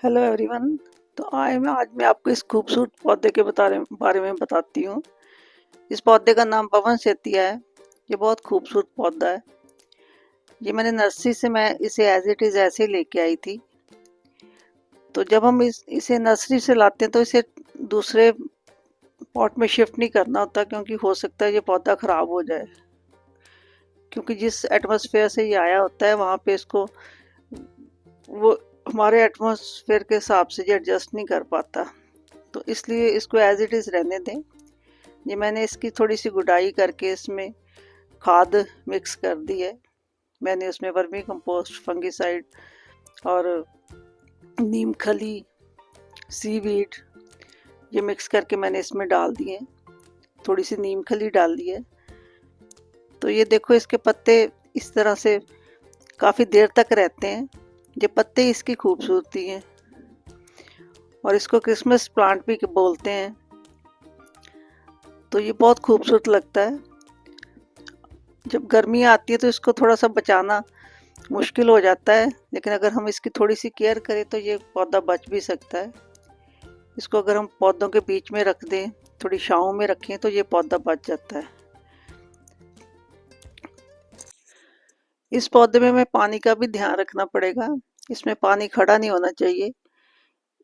Hello everyone. तो आज मैं आपको इस खूबसूरत पौधे के बारे में बताती हूँ। इस पौधे का नाम पवन सेतिया है। ये बहुत खूबसूरत पौधा है। ये मैंने नर्सरी से मैं इसे एज इट इज़ ऐसे ही लेके आई थी। तो जब हम इसे नर्सरी से लाते हैं तो इसे दूसरे पॉट में शिफ्ट नहीं करना होता, क्योंकि हो सकता है ये पौधा ख़राब हो जाए, क्योंकि जिस एटमॉस्फेयर से ये आया होता है वहाँ पे इसको वो हमारे एटमॉस्फेयर के हिसाब से ये एडजस्ट नहीं कर पाता। तो इसलिए इसको एज इट इज़ रहने दें। ये मैंने इसकी थोड़ी सी गुडाई करके इसमें खाद मिक्स कर दी है। मैंने उसमें वर्मी कंपोस्ट, फंगिसाइड और नीम खली, सीवीड ये मिक्स करके मैंने इसमें डाल दिए। थोड़ी सी नीम खली डाल दी है। तो ये देखो, इसके पत्ते इस तरह से काफ़ी देर तक रहते हैं। ये पत्ते इसकी खूबसूरती हैं और इसको क्रिसमस प्लांट भी बोलते हैं। तो ये बहुत खूबसूरत लगता है। जब गर्मी आती है तो इसको थोड़ा सा बचाना मुश्किल हो जाता है, लेकिन अगर हम इसकी थोड़ी सी केयर करें तो ये पौधा बच भी सकता है। इसको अगर हम पौधों के बीच में रख दें, थोड़ी छांव में रखें, तो ये पौधा बच जाता है। इस पौधे में हमें पानी का भी ध्यान रखना पड़ेगा। इसमें पानी खड़ा नहीं होना चाहिए।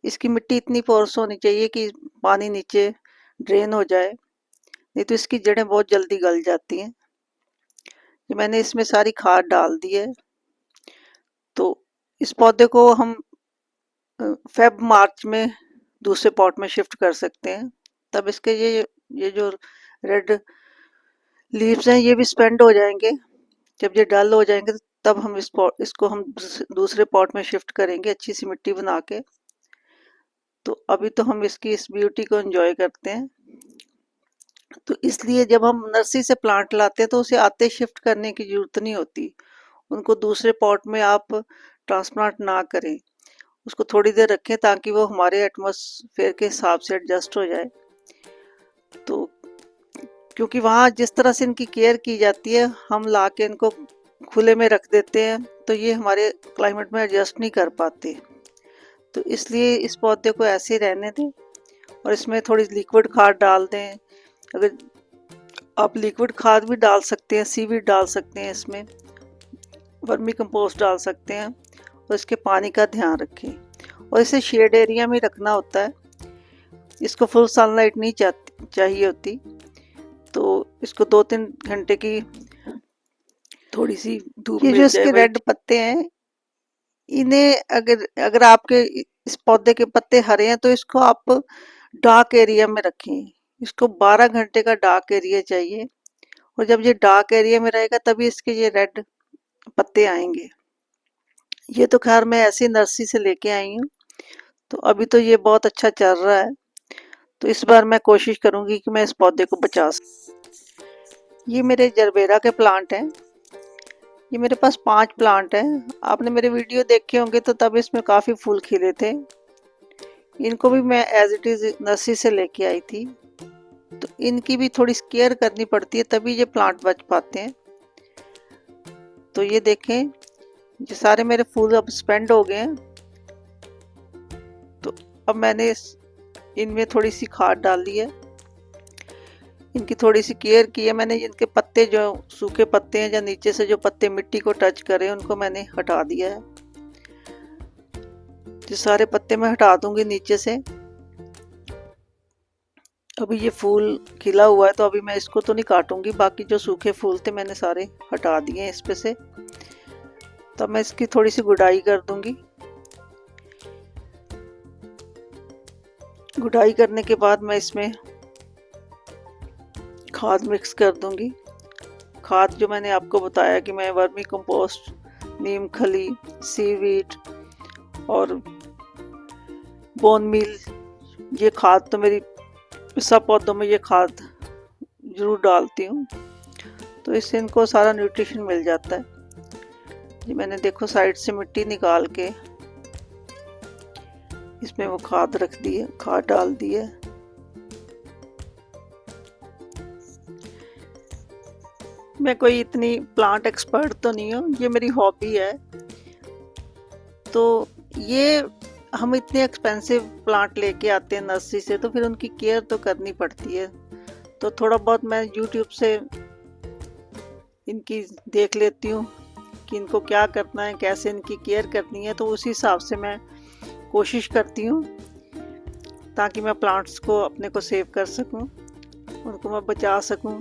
इसकी मिट्टी इतनी पोरस होनी चाहिए कि पानी नीचे ड्रेन हो जाए, नहीं तो इसकी जड़ें बहुत जल्दी गल जाती हैं। ये मैंने इसमें सारी खाद डाल दी है। तो इस पौधे को हम फेब मार्च में दूसरे पॉट में शिफ्ट कर सकते हैं। तब इसके ये जो रेड लीव्स हैं ये भी स्पेंड हो जाएंगे। जब ये डल हो जाएंगे तो तब हम इसको हम दूसरे पॉट में शिफ्ट करेंगे, अच्छी सी मिट्टी बना के। तो अभी तो हम इसकी इस ब्यूटी को एंजॉय करते हैं। तो इसलिए जब हम नर्सरी से प्लांट लाते हैं तो उसे आते शिफ्ट करने की जरूरत नहीं होती। उनको दूसरे पॉट में आप ट्रांसप्लांट ना करें, उसको थोड़ी देर रखें ताकि वो हमारे एटमॉस्फेयर के हिसाब से एडजस्ट हो जाए। तो क्योंकि वहाँ जिस तरह से इनकी केयर की जाती है, हम ला के इनको खुले में रख देते हैं तो ये हमारे क्लाइमेट में एडजस्ट नहीं कर पाते। तो इसलिए इस पौधे को ऐसे ही रहने दें और इसमें थोड़ी लिक्विड खाद डाल दें। अगर आप लिक्विड खाद भी डाल सकते हैं, सीवीड डाल सकते हैं, इसमें वर्मी कंपोस्ट डाल सकते हैं, और इसके पानी का ध्यान रखें। और इसे शेड एरिया में रखना होता है। इसको फुल सनलाइट नहीं चाहिए होती। तो इसको 2-3 घंटे की थोड़ी सी धूप ये मिल जो जाए इसके भाई। रेड पत्ते हैं, इन्हें अगर अगर आपके इस पौधे के पत्ते हरे हैं तो इसको आप डार्क एरिया में रखें। इसको 12 घंटे का डार्क एरिया चाहिए, और जब ये डार्क एरिया में रहेगा तभी इसके ये रेड पत्ते आएंगे। ये तो खैर मैं ऐसी नर्सरी से लेके आई हूँ, तो अभी तो ये बहुत अच्छा चल रहा है। तो इस बार मैं कोशिश करूंगी कि मैं इस पौधे को बचा सकूं। ये मेरे जरबेरा के प्लांट हैं। ये मेरे पास 5 प्लांट हैं। आपने मेरे वीडियो देखे होंगे तो तब इसमें काफ़ी फूल खिले थे। इनको भी मैं एज इट इज़ नर्सरी से लेके आई थी। तो इनकी भी थोड़ी केयर करनी पड़ती है, तभी ये प्लांट बच पाते हैं। तो ये देखें, ये सारे मेरे फूल अब स्पेंड हो गए हैं। तो अब मैंने इनमें थोड़ी सी खाद डाल दी है, इनकी थोड़ी सी केयर की है मैंने। इनके पत्ते जो सूखे पत्ते हैं या नीचे से जो पत्ते मिट्टी को टच करें उनको मैंने हटा दिया है। ये सारे पत्ते मैं हटा दूंगी नीचे से। अभी ये फूल खिला हुआ है तो अभी मैं इसको तो नहीं काटूंगी। बाकी जो सूखे फूल थे मैंने सारे हटा दिए हैं इस पे से। तब मैं इसकी थोड़ी सी गुड़ाई कर दूंगी। गुड़ाई करने के बाद मैं इसमें खाद मिक्स कर दूंगी। खाद जो मैंने आपको बताया कि मैं वर्मी कंपोस्ट, नीम खली, सीवीड और बोन मील, ये खाद तो मेरी सब पौधों में ये खाद जरूर डालती हूँ। तो इससे इनको सारा न्यूट्रिशन मिल जाता है। ये मैंने देखो साइड से मिट्टी निकाल के इसमें वो खाद रख दी है, खाद डाल दी है। मैं कोई इतनी प्लांट एक्सपर्ट तो नहीं हूँ, ये मेरी हॉबी है। तो ये हम इतने एक्सपेंसिव प्लांट लेके आते हैं नर्सरी से, तो फिर उनकी केयर तो करनी पड़ती है। तो थोड़ा बहुत मैं यूट्यूब से इनकी देख लेती हूँ कि इनको क्या करना है, कैसे इनकी केयर करनी है, तो उसी हिसाब से मैं कोशिश करती हूँ ताकि मैं प्लांट्स को अपने को सेव कर सकूँ, उनको मैं बचा सकूँ।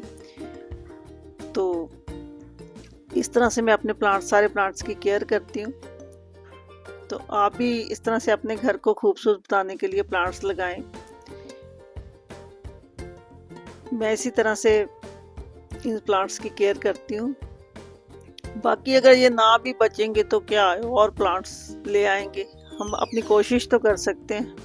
तो इस तरह से मैं अपने सारे प्लांट्स की केयर करती हूँ। तो आप भी इस तरह से अपने घर को खूबसूरत बनाने के लिए प्लांट्स लगाएं। मैं इसी तरह से इन प्लांट्स की केयर करती हूँ। बाकी अगर ये ना भी बचेंगे तो क्या है, और प्लांट्स ले आएंगे, हम अपनी कोशिश तो कर सकते हैं।